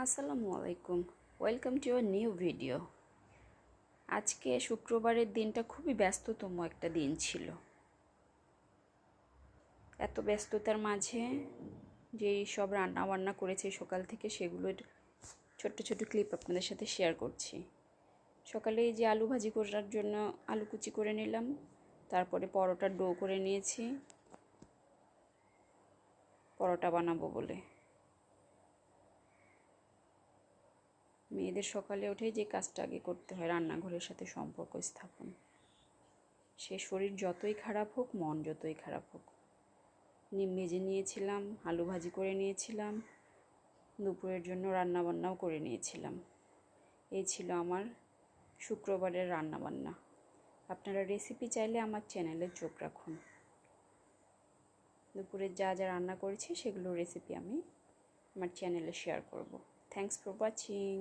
আসসালামু আলাইকুম, welcome to our new video. আজকে শুক্রবারের দিনটা খুবই ব্যস্ততম একটা দিন ছিল। এত ব্যস্ততার মাঝে যেই সব রান্না বান্না করেছি সকাল থেকে সেগুলোর ছোট্ট ছোট্ট ক্লিপ আপনাদের সাথে শেয়ার করছি। সকালে এই যে আলু ভাজি করার জন্য আলু কুচি করে নিলাম, তারপরে পরোটার ডো করে নিয়েছি পরোটা বানাবো বলে। মেয়েদের সকালে উঠে যে কাজটা আগে করতে হয় রান্নাঘরের সাথে সম্পর্ক স্থাপন। সে শরীর যতই খারাপ হোক, মন যতই খারাপ হোক। ডিম ভেজে নিয়েছিলাম, আলু ভাজি করে নিয়েছিলাম, দুপুরের জন্য রান্নাবান্নাও করে নিয়েছিলাম। এই ছিল আমার শুক্রবারের রান্নাবান্না। আপনারা রেসিপি চাইলে আমার চ্যানেলে চোখ রাখুন। দুপুরে যা যা রান্না করেছি সেগুলোর রেসিপি আমি আমার চ্যানেলে শেয়ার করব। Thanks for watching.